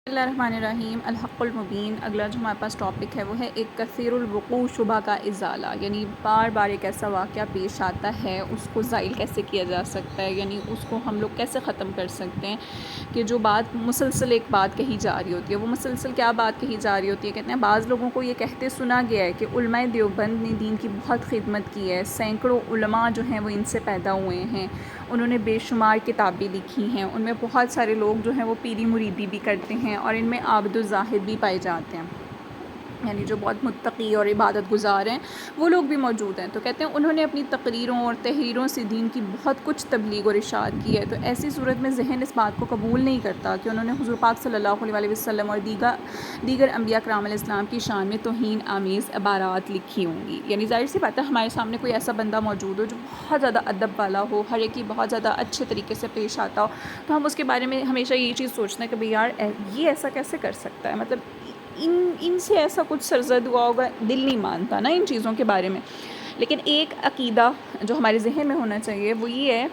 بسم اللہ الرحمن الرحیم الحق المبین۔ اگلا جو ہمارے پاس ٹاپک ہے وہ ہے ایک کثیر الوقوع شبہ کا ازالہ، یعنی بار بار ایک ایسا واقعہ پیش آتا ہے اس کو زائل کیسے کیا جا سکتا ہے، یعنی اس کو ہم لوگ کیسے ختم کر سکتے ہیں کہ جو بات مسلسل ایک بات کہی جا رہی ہوتی ہے، وہ مسلسل کیا بات کہی جا رہی ہوتی ہے۔ کہتے ہیں بعض لوگوں کو یہ کہتے سنا گیا ہے کہ علماء دیوبند نے دین کی بہت خدمت کی ہے، سینکڑوں علماء جو ہیں وہ ان سے پیدا ہوئے ہیں، انہوں نے بے شمار کتابیں لکھی ہیں، ان میں بہت سارے لوگ جو ہیں وہ پیری مریدی بھی کرتے ہیں اور ان میں عابد و زاہد بھی پائے جاتے ہیں، یعنی جو بہت متقی اور عبادت گزار ہیں وہ لوگ بھی موجود ہیں۔ تو کہتے ہیں انہوں نے اپنی تقریروں اور تحریروں سے دین کی بہت کچھ تبلیغ اور ارشاد کی ہے، تو ایسی صورت میں ذہن اس بات کو قبول نہیں کرتا کہ انہوں نے حضور پاک صلی اللہ علیہ وسلم اور دیگر انبیاء کرام علیہ السلام کی شان میں توہین آمیز عبارات لکھی ہوں گی۔ یعنی ظاہر سی بات ہے ہمارے سامنے کوئی ایسا بندہ موجود ہو جو بہت زیادہ ادب والا ہو، ہر ایک کی بہت زیادہ اچھے طریقے سے پیش آتا ہو، تو ہم اس کے بارے میں ہمیشہ یہ چیز سوچتے ہیں کہ بھئی یار یہ ایسا کیسے کر سکتا ہے، مطلب ان سے ایسا کچھ سرزد ہوا ہوگا، دل نہیں مانتا نا ان چیزوں کے بارے میں۔ لیکن ایک عقیدہ جو ہمارے ذہن میں ہونا چاہیے وہ یہ ہے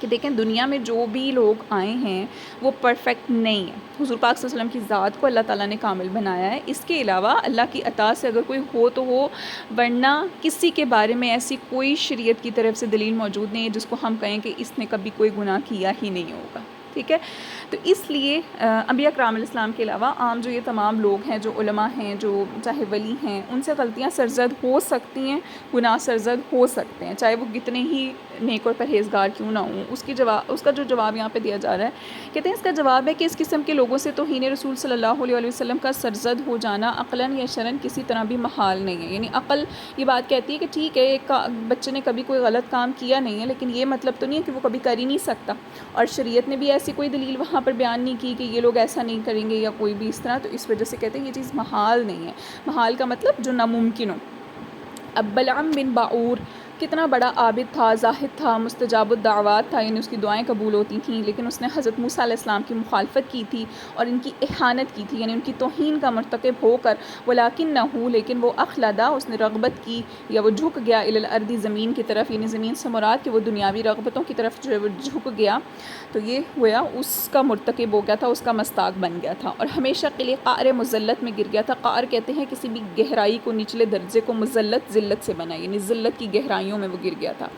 کہ دیکھیں دنیا میں جو بھی لوگ آئے ہیں وہ پرفیکٹ نہیں ہے۔ حضور پاک صلی اللہ علیہ وسلم کی ذات کو اللہ تعالیٰ نے کامل بنایا ہے، اس کے علاوہ اللہ کی عطا سے اگر کوئی ہو تو ہو، ورنہ کسی کے بارے میں ایسی کوئی شریعت کی طرف سے دلیل موجود نہیں ہے جس کو ہم کہیں کہ اس نے کبھی کوئی گناہ کیا ہی نہیں ہوگا، ٹھیک ہے۔ تو اس لیے انبیاء کرام علیہ السلام کے علاوہ عام جو یہ تمام لوگ ہیں، جو علماء ہیں، جو چاہے ولی ہیں، ان سے غلطیاں سرزد ہو سکتی ہیں، گناہ سرزد ہو سکتے ہیں، چاہے وہ کتنے ہی نیک اور پرہیزگار کیوں نہ ہوں۔ اس کا جو جواب یہاں پہ دیا جا رہا ہے، کہتے ہیں اس کا جواب ہے کہ اس قسم کے لوگوں سے توہین رسول صلی اللہ علیہ وسلم کا سرزد ہو جانا عقلاً یا شرعاً کسی طرح بھی محال نہیں ہے۔ یعنی عقل یہ بات کہتی ہے کہ ٹھیک ہے ایک بچے نے کبھی کوئی غلط کام کیا نہیں ہے، لیکن یہ مطلب تو نہیں ہے کہ وہ کبھی کر ہی نہیں سکتا، اور شریعت نے بھی ایسی کوئی دلیل وہاں پر بیان نہیں کی کہ یہ لوگ ایسا نہیں کریں گے یا کوئی بھی اس طرح، تو اس وجہ سے کہتے ہیں یہ چیز محال نہیں ہے۔ محال کا مطلب جو ناممکن ہو۔ اب بلعم بن باعور کتنا بڑا عابد تھا، زاہد تھا، مستجاب الدعوات تھا، یعنی اس کی دعائیں قبول ہوتی تھیں، لیکن اس نے حضرت موسیٰ علیہ السلام کی مخالفت کی تھی اور ان کی اہانت کی تھی، یعنی ان کی توہین کا مرتکب ہو کر وَلَٰكِنَّهُ لیکن وہ اخلدا اس نے رغبت کی یا وہ جھک گیا الی الارض زمین کی طرف، یعنی زمین سے مراد کہ وہ دنیاوی رغبتوں کی طرف جو ہے وہ جھک گیا، تو یہ ہوا اس کا مرتکب ہو گیا تھا، اس کا مستاق بن گیا تھا اور ہمیشہ کے لیے قعر مذلت میں گر گیا تھا۔ قعر کہتے ہیں کسی بھی گہرائی کو، نچلے درجے کو، مذلت ذلت سے بنا، یعنی ذلت کی گہرائیوں میں وہ گر گیا تھا۔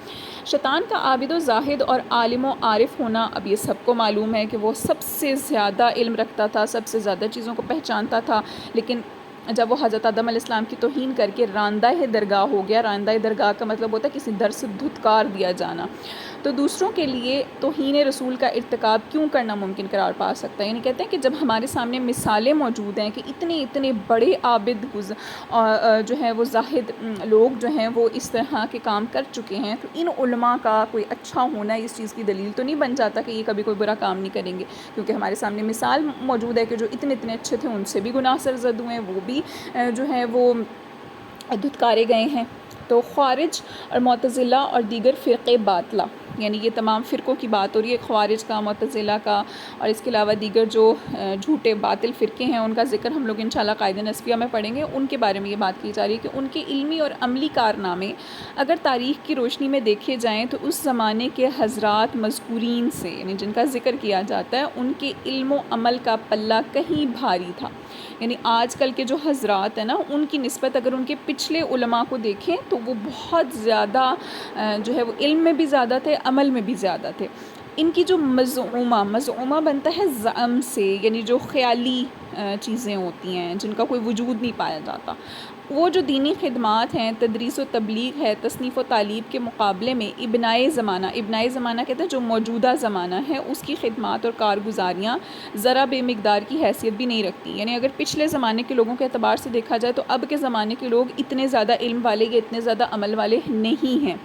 شیطان کا عابد و زاہد اور عالم و عارف ہونا اب یہ سب کو معلوم ہے کہ وہ سب سے زیادہ علم رکھتا تھا، سب سے زیادہ چیزوں کو پہچانتا تھا، لیکن جب وہ حضرت آدم علیہ السلام کی توہین کر کے راندہ درگاہ ہو گیا، راندہ درگاہ کا مطلب ہوتا ہے کسی در سے دھتکار دیا جانا، تو دوسروں کے لیے توہین رسول کا ارتکاب کیوں کرنا ممکن قرار پا سکتا ہے۔ یعنی کہتے ہیں کہ جب ہمارے سامنے مثالیں موجود ہیں کہ اتنے بڑے عابد جو ہیں وہ زاہد لوگ جو ہیں وہ اس طرح کے کام کر چکے ہیں، تو ان علماء کا کوئی اچھا ہونا اس چیز کی دلیل تو نہیں بن جاتا کہ یہ کبھی کوئی برا کام نہیں کریں گے، کیونکہ ہمارے سامنے مثال موجود ہے کہ جو اتنے اچھے تھے ان سے بھی گناہ سرزد ہوئے ہیں، وہ بھی جو ہیں وہ دھتکارے گئے ہیں۔ تو خوارج اور معتزلہ اور دیگر فرقے باطلہ، یعنی یہ تمام فرقوں کی بات ہو رہی ہے، خوارج کا، معتزلہ کا اور اس کے علاوہ دیگر جو جھوٹے باطل فرقے ہیں ان کا ذکر ہم لوگ انشاءاللہ قاعدہ نسبیہ میں پڑھیں گے، ان کے بارے میں یہ بات کی جا رہی ہے کہ ان کے علمی اور عملی کارنامے اگر تاریخ کی روشنی میں دیکھے جائیں تو اس زمانے کے حضرات مذکورین سے، یعنی جن کا ذکر کیا جاتا ہے، ان کے علم و عمل کا پلہ کہیں بھاری تھا۔ یعنی آج کل کے جو حضرات ہیں نا ان کی نسبت اگر ان کے پچھلے علماء کو دیکھیں تو وہ بہت زیادہ جو ہے وہ علم میں بھی زیادہ تھے، عمل میں بھی زیادہ تھے۔ ان کی جو مزعومہ بنتا ہے زعم سے، یعنی جو خیالی چیزیں ہوتی ہیں جن کا کوئی وجود نہیں پایا جاتا، وہ جو دینی خدمات ہیں، تدریس و تبلیغ ہے، تصنیف و تعلیب کے مقابلے میں ابنائے زمانہ کہتے ہیں جو موجودہ زمانہ ہے اس کی خدمات اور کارگزاریاں ذرا بے مقدار کی حیثیت بھی نہیں رکھتی۔ یعنی اگر پچھلے زمانے کے لوگوں کے اعتبار سے دیکھا جائے تو اب کے زمانے کے لوگ اتنے زیادہ علم والے یا اتنے زیادہ عمل والے نہیں ہیں،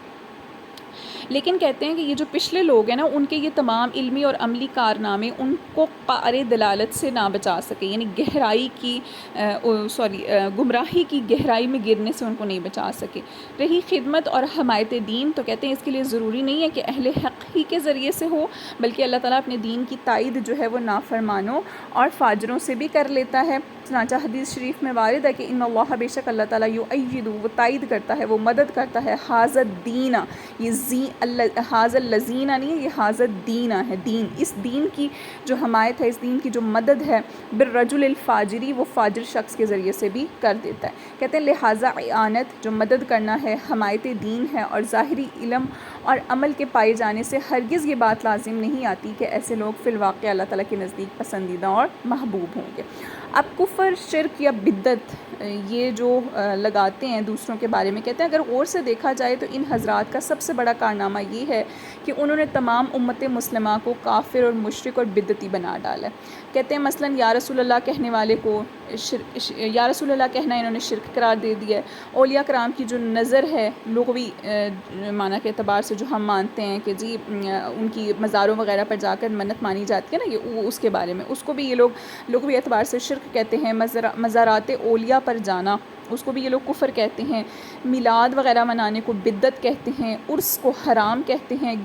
لیکن کہتے ہیں کہ یہ جو پچھلے لوگ ہیں نا ان کے یہ تمام علمی اور عملی کارنامے ان کو قعر دلالت سے نہ بچا سکے، یعنی گمراہی کی گہرائی میں گرنے سے ان کو نہیں بچا سکے۔ رہی خدمت اور حمایت دین، تو کہتے ہیں اس کے لیے ضروری نہیں ہے کہ اہل حق ہی کے ذریعے سے ہو، بلکہ اللہ تعالیٰ اپنے دین کی تائید جو ہے وہ نافرمانوں اور فاجروں سے بھی کر لیتا ہے۔ چنانچہ حدیث شریف میں وارد ہے کہ ان اللہ، بے شک اللہ تعالیٰ یؤید، وہ تائید کرتا ہے، وہ مدد کرتا ہے، حاذا الدین، یہ حاض الذین نہیں ہے، یہ حاض الدین ہے، دین، اس دین کی جو حمایت ہے، اس دین کی جو مدد ہے بالرجل الفاجری، وہ فاجر شخص کے ذریعے سے بھی کر دیتا ہے۔ کہتے ہیں لہٰذا اعانت جو مدد کرنا ہے حمایت دین ہے، اور ظاہری علم اور عمل کے پائے جانے سے ہرگز یہ بات لازم نہیں آتی کہ ایسے لوگ فی الواقع اللہ تعالیٰ کے نزدیک پسندیدہ اور محبوب ہوں گے۔ اب کفر، شرک یا بدعت یہ جو لگاتے ہیں دوسروں کے بارے میں، کہتے ہیں اگر غور سے دیکھا جائے تو ان حضرات کا سب سے بڑا کارنامہ یہ ہے کہ انہوں نے تمام امت مسلمہ کو کافر اور مشرک اور بدعتی بنا ڈالا ہے۔ کہتے ہیں مثلاً یا رسول اللہ کہنے والے کو یا رسول اللہ کہنا انہوں نے شرک قرار دے دیا ہے۔ اولیاء کرام کی جو نظر ہے لغوی معنی کے اعتبار سے جو ہم مانتے ہیں کہ جی ان کی مزاروں وغیرہ پر جا کر منت مانی جاتی ہے نا، یہ اس کے بارے میں، اس کو بھی یہ لوگ لغوی اعتبار سے شرک کہتے ہیں۔ مزارات اولیاء پر جانا، اس کو بھی یہ لوگ کفر کہتے ہیں۔ میلاد وغیرہ منانے کو بدعت کہتے ہیں۔ عرس کو حرام کہتے ہیں۔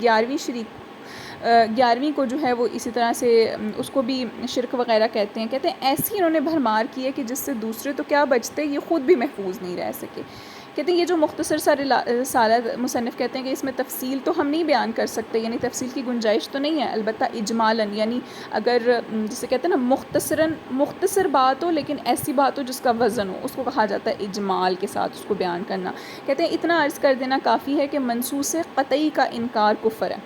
11ویں کو جو ہے وہ اسی طرح سے اس کو بھی شرک وغیرہ کہتے ہیں۔ کہتے ہیں ایسی انہوں نے بھرمار کی ہے کہ جس سے دوسرے تو کیا بچتے، یہ خود بھی محفوظ نہیں رہ سکے۔ کہتے ہیں یہ جو مختصر سا رسالہ مصنف کہتے ہیں کہ اس میں تفصیل تو ہم نہیں بیان کر سکتے، یعنی تفصیل کی گنجائش تو نہیں ہے، البتہ اجمالاً، یعنی اگر جسے کہتے ہیں نا مختصر بات ہو لیکن ایسی بات ہو جس کا وزن ہو، اس کو کہا جاتا ہے اجمال کے ساتھ اس کو بیان کرنا۔ کہتے ہیں اتنا عرض کر دینا کافی ہے کہ منصوص قطعی کا انکار کفر ہے۔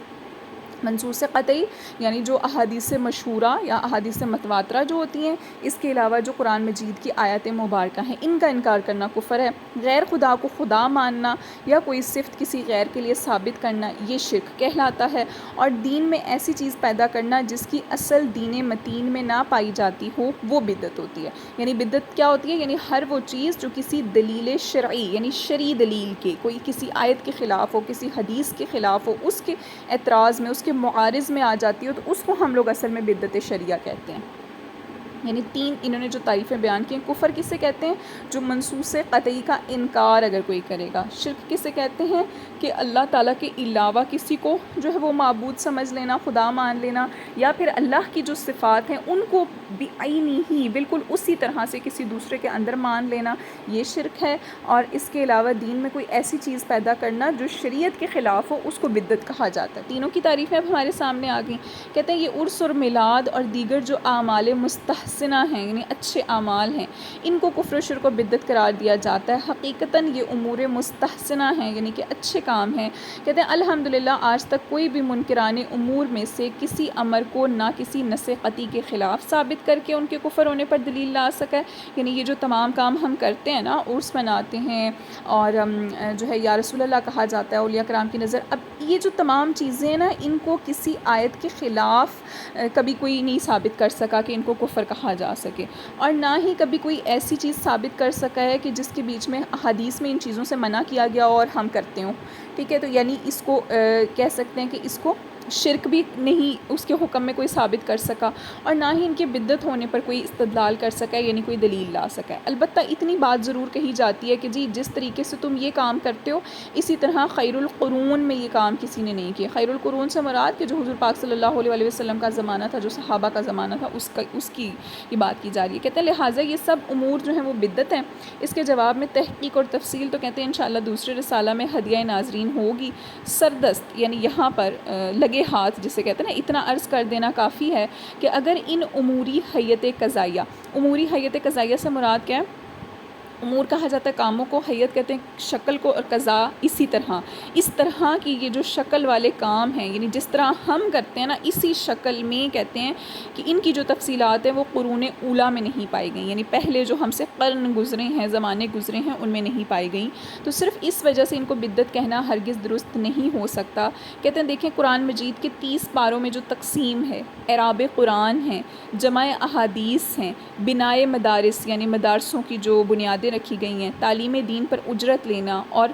منصوص قطعی یعنی جو احادیث مشہورہ یا احادیث متواترہ جو ہوتی ہیں، اس کے علاوہ جو قرآن مجید کی آیات مبارکہ ہیں، ان کا انکار کرنا کفر ہے۔ غیر خدا کو خدا ماننا یا کوئی صفت کسی غیر کے لیے ثابت کرنا، یہ شرک کہلاتا ہے۔ اور دین میں ایسی چیز پیدا کرنا جس کی اصل دین متین میں نہ پائی جاتی ہو، وہ بدعت ہوتی ہے۔ یعنی بدعت کیا ہوتی ہے؟ یعنی ہر وہ چیز جو کسی دلیل شرعی یعنی شرعی دلیل کے، کوئی کسی آیت کے خلاف ہو، کسی حدیث کے خلاف ہو، اس کے اعتراض میں، اس کے معارض میں آ جاتی ہو، تو اس کو ہم لوگ اصل میں بدعت شرعیہ کہتے ہیں۔ یعنی 3 انہوں نے جو تعریفیں بیان کی ہیں۔ کفر کسے کہتے ہیں؟ جو منصوص قطعی کا انکار اگر کوئی کرے گا۔ شرک کسے کہتے ہیں؟ کہ اللہ تعالیٰ کے علاوہ کسی کو جو ہے وہ معبود سمجھ لینا، خدا مان لینا، یا پھر اللہ کی جو صفات ہیں ان کو بعینی ہی بالکل اسی طرح سے کسی دوسرے کے اندر مان لینا، یہ شرک ہے۔ اور اس کے علاوہ دین میں کوئی ایسی چیز پیدا کرنا جو شریعت کے خلاف ہو، اس کو بدعت کہا جاتا ہے۔ تینوں کی تعریفیں اب ہمارے سامنے آ گئیں۔ کہتے ہیں یہ عرس اور میلاد اور دیگر جو اعمال مستحسنہ ہیں، یعنی اچھے اعمال ہیں، ان کو کفر و شرک و بدعت قرار دیا جاتا ہے۔ حقیقتاً یہ امور مستحسنہ ہیں، یعنی کہ اچھے کام ہیں۔ کہتے ہیں الحمدللہ آج تک کوئی بھی منکران امور میں سے کسی امر کو نہ کسی نص قطعی کے خلاف ثابت کر کے ان کے کفر ہونے پر دلیل لا سکا ہے۔ یعنی یہ جو تمام کام ہم کرتے ہیں نا، عرس مناتے ہیں اور جو ہے یا رسول اللہ کہا جاتا ہے اولیاء کرام کی نظر، اب یہ جو تمام چیزیں ہیں نا، ان کو کسی آیت کے خلاف کبھی کوئی نہیں ثابت کر سکا کہ ان کو کفر کہا جا سکے، اور نہ ہی کبھی کوئی ایسی چیز ثابت کر سکا ہے کہ جس کے بیچ میں حدیث میں ان چیزوں سے منع کیا گیا اور ہم کرتے ہوں۔ ٹھیک ہے، تو یعنی اس کو کہہ سکتے ہیں کہ اس کو شرک بھی نہیں اس کے حکم میں کوئی ثابت کر سکا، اور نہ ہی ان کے بدعت ہونے پر کوئی استدلال کر سکا ہے، یعنی کوئی دلیل لا سکا ہے۔ البتہ اتنی بات ضرور کہی جاتی ہے کہ جی جس طریقے سے تم یہ کام کرتے ہو، اسی طرح خیر القرون میں یہ کام کسی نے نہیں کیا۔ خیر القرون سے مراد کہ جو حضور پاک صلی اللہ علیہ وسلم کا زمانہ تھا، جو صحابہ کا زمانہ تھا، اس کی یہ بات کی جا رہی ہے۔ کہتے ہیں لہٰذا یہ سب امور جو ہیں وہ بدعت ہیں۔ اس کے جواب میں تحقیق اور تفصیل تو کہتے ہیں انشاءاللہ دوسرے رسالہ میں ہدیہ ناظرین ہوگی۔ سردست یعنی یہاں پر لگے ہاتھ جسے کہتے ہیں نا، اتنا عرض کر دینا کافی ہے کہ اگر ان اموری حیت قضائیہ سے مراد کیا ہے؟ امور کہا جاتا ہے کاموں کو، حیت کہتے ہیں شکل کو، اور قضا اسی طرح اس طرح کی یہ جو شکل والے کام ہیں، یعنی جس طرح ہم کرتے ہیں نا، اسی شکل میں کہتے ہیں کہ ان کی جو تفصیلات ہیں وہ قرون اولیٰ میں نہیں پائی گئیں، یعنی پہلے جو ہم سے قرن گزرے ہیں، زمانے گزرے ہیں، ان میں نہیں پائی گئیں، تو صرف اس وجہ سے ان کو بدعت کہنا ہرگز درست نہیں ہو سکتا۔ کہتے ہیں دیکھیں قرآن مجید کے 30 پاروں میں جو تقسیم ہے، اعراب قرآن ہیں، جمع احادیث ہیں، بنائے مدارس یعنی مدارسوں کی جو بنیادیں رکھی گئی ہیں، تعلیم دین پر اجرت لینا، اور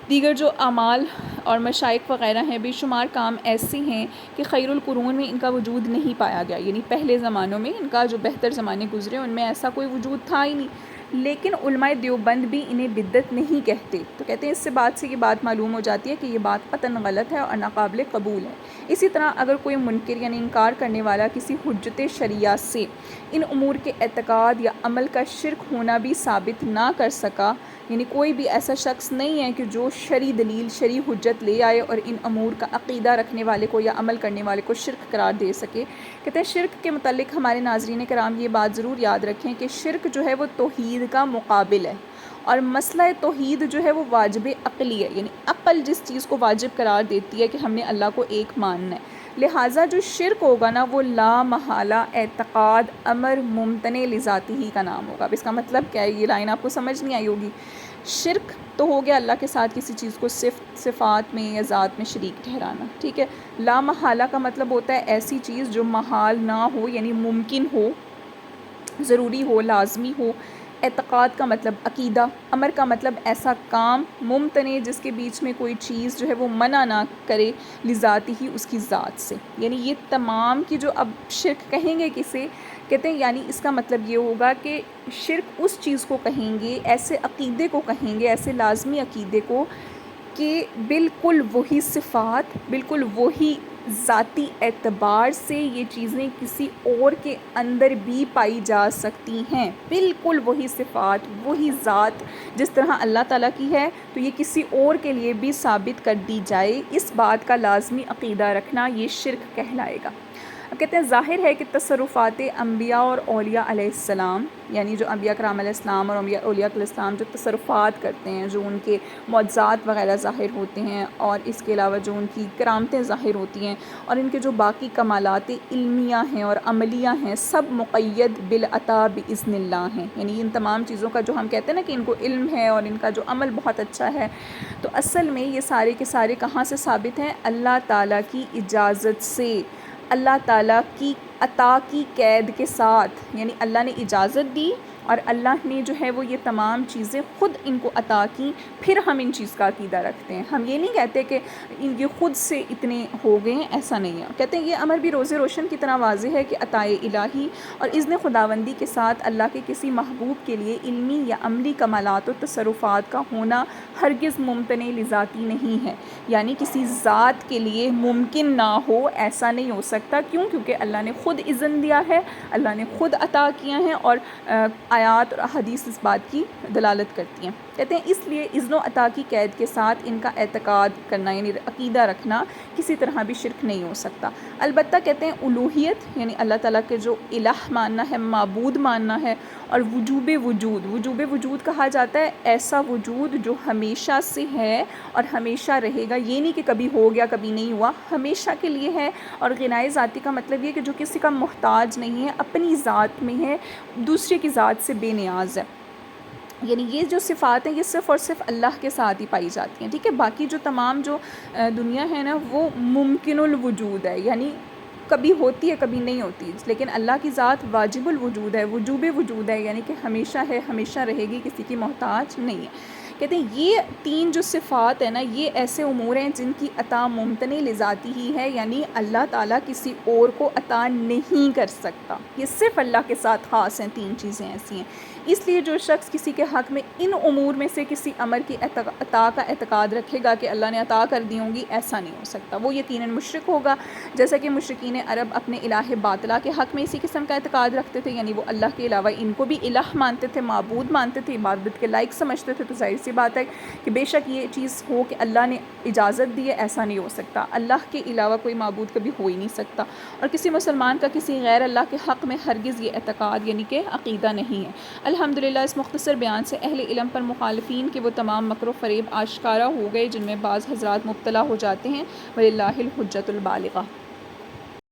دیگر جو اعمال اور مشائق وغیرہ ہیں، بے شمار کام ایسے ہیں کہ خیر القرون میں ان کا وجود نہیں پایا گیا، یعنی پہلے زمانوں میں ان کا جو بہتر زمانے گزرے ان میں ایسا کوئی وجود تھا ہی نہیں، لیکن علماء دیوبند بھی انہیں بدعت نہیں کہتے۔ تو کہتے ہیں اس بات سے یہ بات معلوم ہو جاتی ہے کہ یہ بات قطعاً غلط ہے اور ناقابل قبول ہے۔ اسی طرح اگر کوئی منکر یعنی انکار کرنے والا کسی حجت شرعیہ سے ان امور کے اعتقاد یا عمل کا شرک ہونا بھی ثابت نہ کر سکا، یعنی کوئی بھی ایسا شخص نہیں ہے کہ جو شرعی دلیل شرعی حجت لے آئے اور ان امور کا عقیدہ رکھنے والے کو یا عمل کرنے والے کو شرک قرار دے سکے۔ کہتے ہیں شرک کے متعلق ہمارے ناظرین کرام یہ بات ضرور یاد رکھیں کہ شرک جو ہے وہ توحید کا مقابل ہے، اور مسئلہ توحید جو ہے وہ واجب عقلی ہے، یعنی عقل جس چیز کو واجب قرار دیتی ہے کہ ہم نے اللہ کو ایک ماننا ہے، لہٰذا جو شرک ہوگا نا وہ لا محالہ اعتقاد امر ممتنع لذاتی ہی کا نام ہوگا۔ اب اس کا مطلب کیا ہے؟ یہ لائن آپ کو سمجھ نہیں آئی ہوگی۔ شرک تو ہو گیا اللہ کے ساتھ کسی چیز کو صفات میں یا ذات میں شریک ٹھہرانا، ٹھیک ہے۔ لا محالہ کا مطلب ہوتا ہے ایسی چیز جو محال نہ ہو، یعنی ممکن ہو، ضروری ہو، لازمی ہو۔ اعتقاد کا مطلب عقیدہ، امر کا مطلب ایسا کام، ممتنع جس کے بیچ میں کوئی چیز جو ہے وہ منع نہ کرے لذاتی ہی اس کی ذات سے، یعنی یہ تمام کی جو اب شرک کہیں گے کسے کہتے ہیں، یعنی اس کا مطلب یہ ہوگا کہ شرک اس چیز کو کہیں گے، ایسے عقیدے کو کہیں گے، ایسے لازمی عقیدے کو کہ بالکل وہی صفات، بالکل وہی ذاتی اعتبار سے یہ چیزیں کسی اور کے اندر بھی پائی جا سکتی ہیں، بالکل وہی صفات، وہی ذات جس طرح اللہ تعالیٰ کی ہے تو یہ کسی اور کے لیے بھی ثابت کر دی جائے، اس بات کا لازمی عقیدہ رکھنا یہ شرک کہلائے گا۔ اب کہتے ہیں ظاہر ہے کہ تصرفات انبیاء اور اولیاء علیہ السلام، یعنی جو انبیاء کرام علیہ السلام اور اولیاء علیہ السلام جو تصرفات کرتے ہیں، جو ان کے معجزات وغیرہ ظاہر ہوتے ہیں، اور اس کے علاوہ جو ان کی کرامتیں ظاہر ہوتی ہیں، اور ان کے جو باقی کمالات علمیہ ہیں اور عملیہ ہیں، سب مقید بالعطا باذن اللہ ہیں، یعنی ان تمام چیزوں کا جو ہم کہتے ہیں نا کہ ان کو علم ہے اور ان کا جو عمل بہت اچھا ہے، تو اصل میں یہ سارے کے سارے کہاں سے ثابت ہیں؟ اللہ تعالیٰ کی اجازت سے، اللہ تعالیٰ کی عطا کی قید کے ساتھ، یعنی اللہ نے اجازت دی اور اللہ نے جو ہے وہ یہ تمام چیزیں خود ان کو عطا کی، پھر ہم ان چیز کا عقیدہ رکھتے ہیں۔ ہم یہ نہیں کہتے کہ یہ خود سے اتنے ہو گئے ہیں، ایسا نہیں ہے۔ کہتے ہیں یہ امر بھی روز روشن کی طرح واضح ہے کہ عطائے الہی اور اذن خداوندی کے ساتھ اللہ کے کسی محبوب کے لیے علمی یا عملی کمالات و تصرفات کا ہونا ہرگز ممتنع لذاتی نہیں ہے، یعنی کسی ذات کے لیے ممکن نہ ہو، ایسا نہیں ہو سکتا۔ کیوں؟ کیونکہ اللہ نے خود اذن دیا ہے، اللہ نے خود عطا کیا ہے، اور آیات اور احادیث اس بات کی دلالت کرتی ہیں۔ کہتے ہیں اس لیے اذن و عطا کی قید کے ساتھ ان کا اعتقاد کرنا، یعنی عقیدہ رکھنا کسی طرح بھی شرک نہیں ہو سکتا۔ البتہ کہتے ہیں الوہیت، یعنی اللہ تعالیٰ کے جو الہ ماننا ہے، معبود ماننا ہے، اور وجوب وجود، وجوب وجود کہا جاتا ہے ایسا وجود جو ہمیشہ سے ہے اور ہمیشہ رہے گا، یہ نہیں کہ کبھی ہو گیا کبھی نہیں ہوا، ہمیشہ کے لیے ہے۔ اور غنائے ذاتی کا مطلب یہ کہ جو کسی کا محتاج نہیں ہے، اپنی ذات میں ہے، دوسرے کی ذات سے بے نیاز ہے، یعنی یہ جو صفات ہیں یہ صرف اور صرف اللہ کے ساتھ ہی پائی جاتی ہیں، ٹھیک ہے۔ باقی جو تمام جو دنیا ہے نا وہ ممکن الوجود ہے، یعنی کبھی ہوتی ہے کبھی نہیں ہوتی، لیکن اللہ کی ذات واجب الوجود ہے، وجوب وجود ہے، یعنی کہ ہمیشہ ہے، ہمیشہ رہے گی، کسی کی محتاج نہیں ہے۔ کہتے ہیں یہ تین جو صفات ہیں نا یہ ایسے امور ہیں جن کی عطا ممتنع لذاتی ہی ہے، یعنی اللہ تعالیٰ کسی اور کو عطا نہیں کر سکتا، یہ صرف اللہ کے ساتھ خاص ہیں، تین چیزیں ایسی ہیں۔ اس لیے جو شخص کسی کے حق میں ان امور میں سے کسی امر کی عطا کا اعتقاد رکھے گا کہ اللہ نے عطا کر دی ہوں گی، ایسا نہیں ہو سکتا، وہ یقیناً مشرک ہوگا، جیسا کہ مشرکین عرب اپنے الہ باطلہ کے حق میں اسی قسم کا اعتقاد رکھتے تھے، یعنی وہ اللہ کے علاوہ ان کو بھی الہ مانتے تھے، معبود مانتے تھے، عبادت کے لائق سمجھتے تھے۔ تو ظاہر سی بات ہے کہ بے شک یہ چیز ہو کہ اللہ نے اجازت دی ہے، ایسا نہیں ہو سکتا، اللہ کے علاوہ کوئی معبود کبھی ہو ہی نہیں سکتا، اور کسی مسلمان کا کسی غیر اللہ کے حق میں ہرگز یہ اعتقاد یعنی کہ عقیدہ نہیں ہے۔ الحمدللہ اس مختصر بیان سے اہل علم پر مخالفین کے وہ تمام مکر و فریب آشکارا ہو گئے جن میں بعض حضرات مبتلا ہو جاتے ہیں، وللہ الحجۃ البالغہ۔